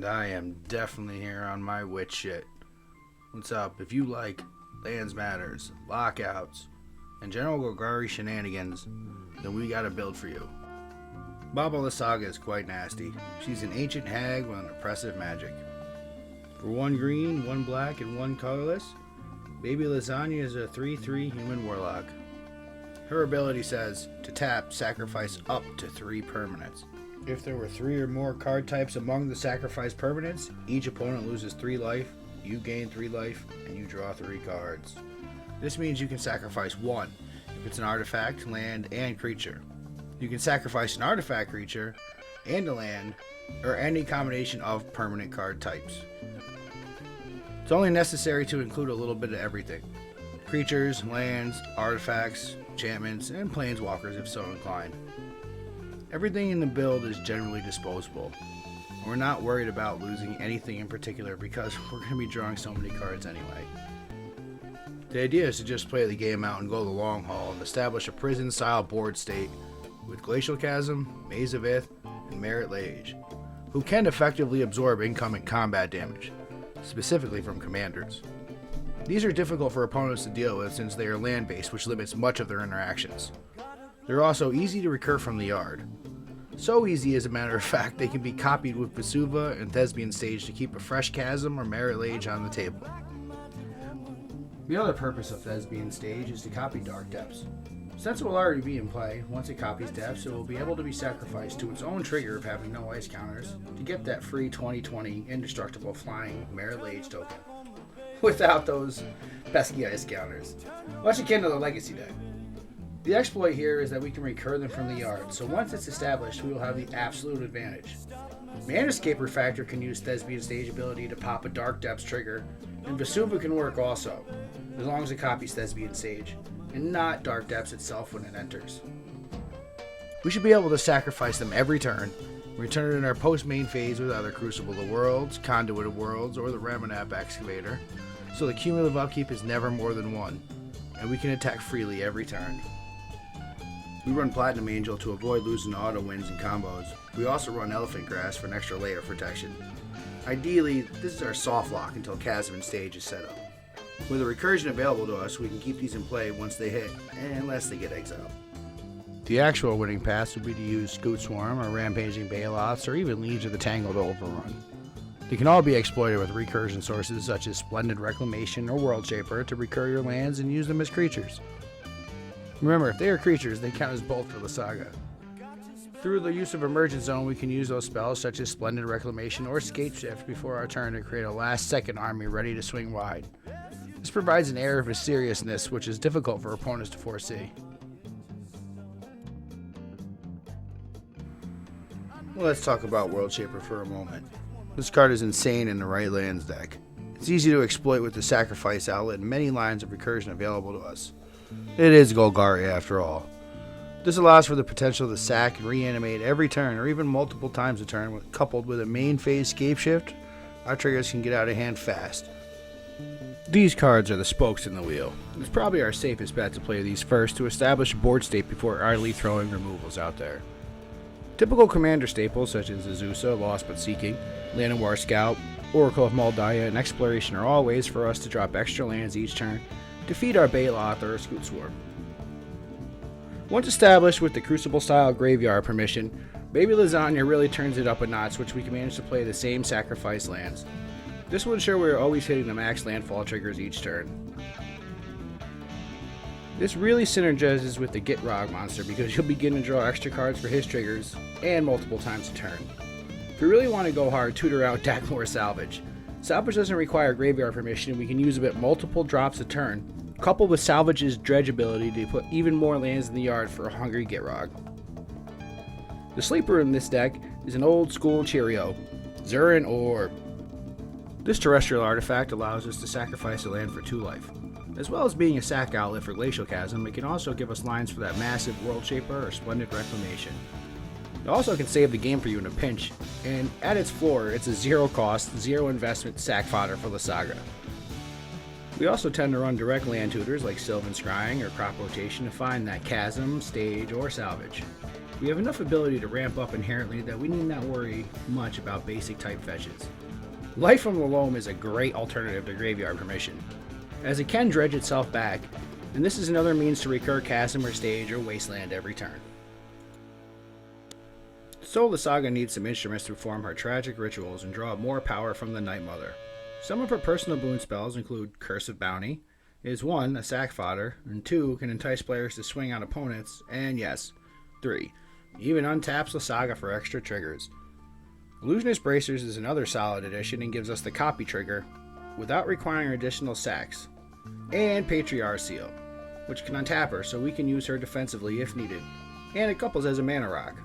and I am definitely here on my witch shit. What's up? If you like Lands Matters, Lockouts, and General Golgari shenanigans, then we got a build for you. Baba Lysaga is quite nasty. She's an ancient hag with an oppressive magic. For 1 green, 1 black, and 1 colorless, Baby Lasagna is a 3/3 human warlock. Her ability says to tap, sacrifice up to 3 permanents. If there were 3 or more card types among the sacrificed permanents, each opponent loses 3 life, you gain 3 life, and you draw 3 cards. This means you can sacrifice 1 if it's an artifact, land, and creature. You can sacrifice an artifact, creature, and a land, or any combination of permanent card types. It's only necessary to include a little bit of everything. Creatures, lands, artifacts, enchantments, and planeswalkers if so inclined. Everything in the build is generally disposable. We're not worried about losing anything in particular because we're going to be drawing so many cards anyway. The idea is to just play the game out and go the long haul and establish a prison-style board state with Glacial Chasm, Maze of Ith, and Marit Lage, who can effectively absorb incoming combat damage, specifically from commanders. These are difficult for opponents to deal with since they are land-based, which limits much of their interactions. They're also easy to recur from the yard. So easy, as a matter of fact, they can be copied with Vesuva and Thespian Stage to keep a fresh Chasm or Marit Lage on the table. The other purpose of Thespian Stage is to copy Dark Depths. Since it will already be in play, once it copies Depths, it will be able to be sacrificed to its own trigger of having no ice counters to get that free 20/20 indestructible flying Marit Lage token, without those pesky ice counters, much akin to the Legacy deck. The exploit here is that we can recur them from the yard, so once it's established, we will have the absolute advantage. Manascape Refactor can use Thespian Stage ability to pop a Dark Depths trigger, and Vesuva can work also, as long as it copies Thespian Stage, and not Dark Depths itself when it enters. We should be able to sacrifice them every turn, return it in our post-main phase with either Crucible of Worlds, Conduit of Worlds, or the Ramunap Excavator, so the cumulative upkeep is never more than 1, and we can attack freely every turn. We run Platinum Angel to avoid losing auto wins and combos. We also run Elephant Grass for an extra layer of protection. Ideally, this is our soft lock until Chasm and Stage is set up. With a recursion available to us, we can keep these in play once they hit, unless they get exiled. The actual winning path would be to use Scoot Swarm or Rampaging Baloths or even Liege of the Tangle to overrun. They can all be exploited with recursion sources such as Splendid Reclamation or World Shaper to recur your lands and use them as creatures. Remember, if they are creatures, they count as both for Lysaga. Through the use of Emergent Zone, we can use those spells such as Splendid Reclamation or Scape Shift before our turn to create a last-second army ready to swing wide. This provides an air of seriousness which is difficult for opponents to foresee. Well, let's talk about World Shaper for a moment. This card is insane in the right lands deck. It's easy to exploit with the sacrifice outlet and many lines of recursion available to us. It is Golgari after all. This allows for the potential to sack and reanimate every turn or even multiple times a turn, coupled with a main phase Scape Shift. Our triggers can get out of hand fast. These cards are the spokes in the wheel. It's probably our safest bet to play these first to establish a board state before idly throwing removals out there. Typical commander staples such as Azusa, Lost But Seeking, Llanowar Scout, Oracle of Mul Daya, and Exploration are all ways for us to drop extra lands each turn to feed our Baloth or Scoot Swarm. Once established with the Crucible-style graveyard permission, Baby Lasagna really turns it up a notch, which we can manage to play the same sacrifice lands. This will ensure we are always hitting the max landfall triggers each turn. This really synergizes with the Gitrog monster because you'll begin to draw extra cards for his triggers and multiple times a turn. If we really want to go hard, tutor out Dakmor Salvage. Salvage doesn't require graveyard permission, and we can use it multiple drops a turn, coupled with Salvage's dredge ability to put even more lands in the yard for a hungry Gitrog. The sleeper in this deck is an old school Cheerio, Zuran Orb. This terrestrial artifact allows us to sacrifice a land for 2 life. As well as being a sack outlet for Glacial Chasm, it can also give us lines for that massive World Shaper or Splendid Reclamation. It also can save the game for you in a pinch, and at its floor, it's a 0 cost, 0 investment sack fodder for Lysaga. We also tend to run direct land tutors like Sylvan Scrying or Crop Rotation to find that Chasm, Stage, or Salvage. We have enough ability to ramp up inherently that we need not worry much about basic type fetches. Life from the Loam is a great alternative to Graveyard Permission, as it can dredge itself back, and this is another means to recur Chasm or Stage or Wasteland every turn. So Lysaga needs some instruments to perform her tragic rituals and draw more power from the Night Mother. Some of her personal boon spells include Curse of Bounty, is 1, a sack fodder, and 2, can entice players to swing on opponents, and yes, 3, even untaps Lysaga for extra triggers. Illusionist Bracers is another solid addition and gives us the copy trigger without requiring additional sacks, and Patriarch Seal, which can untap her so we can use her defensively if needed, and it couples as a mana rock.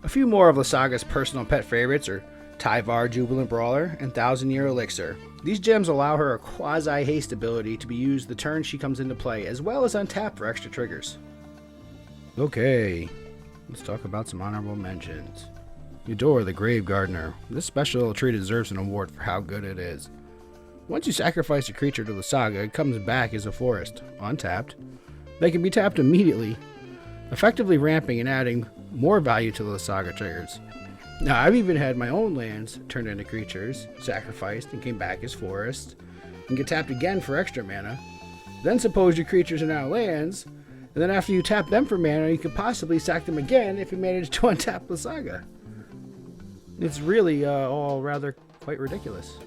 A few more of Lysaga's personal pet favorites are Tyvar Jubilant Brawler and Thousand Year Elixir. These gems allow her a quasi-haste ability to be used the turn she comes into play, as well as untap for extra triggers. Okay, let's talk about some honorable mentions. Eudora the Grave Gardener. This special tree deserves an award for how good it is. Once you sacrifice a creature to Lysaga, it comes back as a forest, untapped. They can be tapped immediately, effectively ramping and adding more value to the Lysaga triggers. Now, I've even had my own lands turned into creatures, sacrificed, and came back as forests, and get tapped again for extra mana. Then suppose your creatures are now lands, and then after you tap them for mana, you could possibly sack them again if you manage to untap Lysaga. It's really all rather quite ridiculous.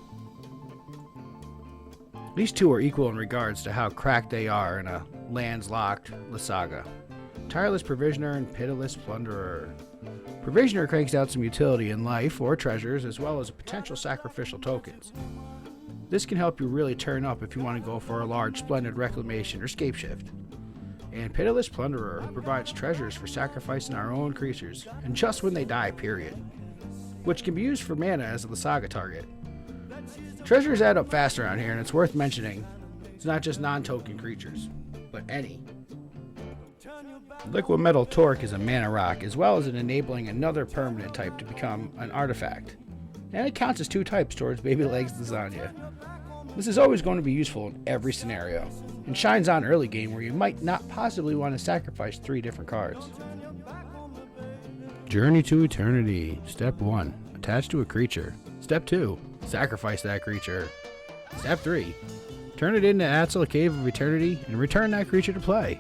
These two are equal in regards to how cracked they are in a lands locked Lysaga. Tireless Provisioner and Pitiless Plunderer. Provisioner cranks out some utility in life or treasures, as well as potential sacrificial tokens. This can help you really turn up if you want to go for a large Splendid Reclamation or Scapeshift. And Pitiless Plunderer provides treasures for sacrificing our own creatures, and just when they die, period. Which can be used for mana as a Lysaga target. Treasures add up fast around here, and it's worth mentioning, it's not just non-token creatures, but any. Liquid Metal Torque is a mana rock, as well as enabling another permanent type to become an artifact. And it counts as 2 types towards Baby Legs Lasagna. This is always going to be useful in every scenario, and shines on early game where you might not possibly want to sacrifice 3 different cards. Journey to Eternity. Step 1. Attach to a creature. Step 2. Sacrifice that creature. Step 3. Turn it into Atzel Cave of Eternity and return that creature to play.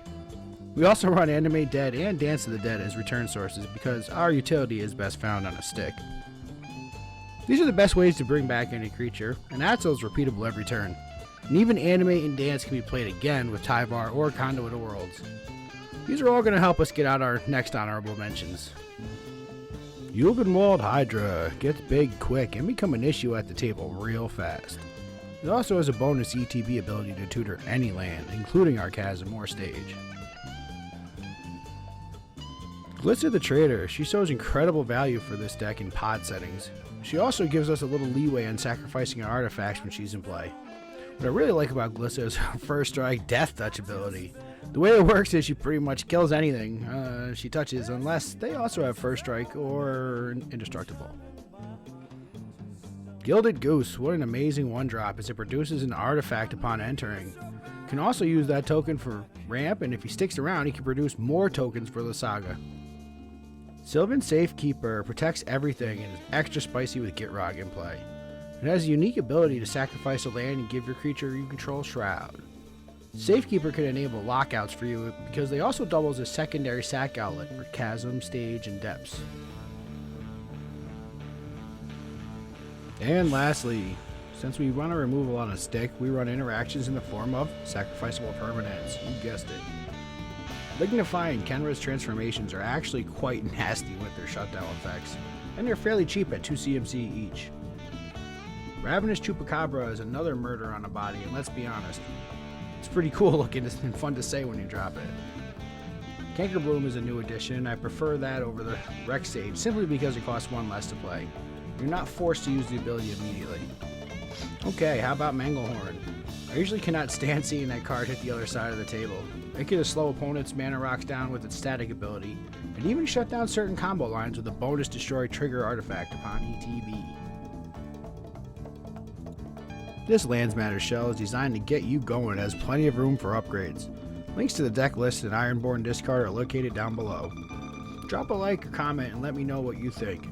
We also run Animate Dead and Dance of the Dead as return sources because our utility is best found on a stick. These are the best ways to bring back any creature, and Atzel is repeatable every turn. And even Animate and Dance can be played again with Tyvar or Conduit of Worlds. These are all going to help us get out our next honorable mentions. Yulgenwald Hydra gets big quick and become an issue at the table real fast. It also has a bonus ETB ability to tutor any land, including our Chasm or Stage. Glitzer the Trader. She shows incredible value for this deck in pod settings. She also gives us a little leeway on sacrificing our artifacts when she's in play. What I really like about Glitzer is her First Strike Death Touch ability. The way it works is she pretty much kills anything she touches, unless they also have First Strike or Indestructible. Gilded Goose. What an amazing 1-drop as it produces an artifact upon entering. You can also use that token for ramp, and if he sticks around, he can produce more tokens for Lysaga. Sylvan Safekeeper protects everything and is extra spicy with Gitrog in play. It has a unique ability to sacrifice a land and give your creature you control Shroud. Safekeeper can enable lockouts for you because they also double as a secondary sack outlet for Chasm, Stage, and Depths. And lastly, since we run a removal on a stick, we run interactions in the form of sacrificable permanents. You guessed it. Lignify and Kenra's transformations are actually quite nasty with their shutdown effects, and they're fairly cheap at 2 CMC each. Ravenous Chupacabra is another murder on a body, and let's be honest, it's pretty cool looking and fun to say when you drop it. Cankerbloom is a new addition. I prefer that over the Rex Sage simply because it costs 1 less to play. You're not forced to use the ability immediately. Okay, how about Manglehorn? I usually cannot stand seeing that card hit the other side of the table. It can slow opponents' mana rocks down with its static ability, and even shut down certain combo lines with a bonus destroy trigger artifact upon ETB. This Lands Matter shell is designed to get you going and has plenty of room for upgrades. Links to the deck list and Ironborn discard are located down below. Drop a like or comment and let me know what you think.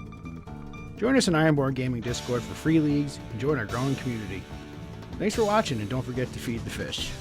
Join us in Ironborn Gaming Discord for free leagues and join our growing community. Thanks for watching, and don't forget to feed the fish.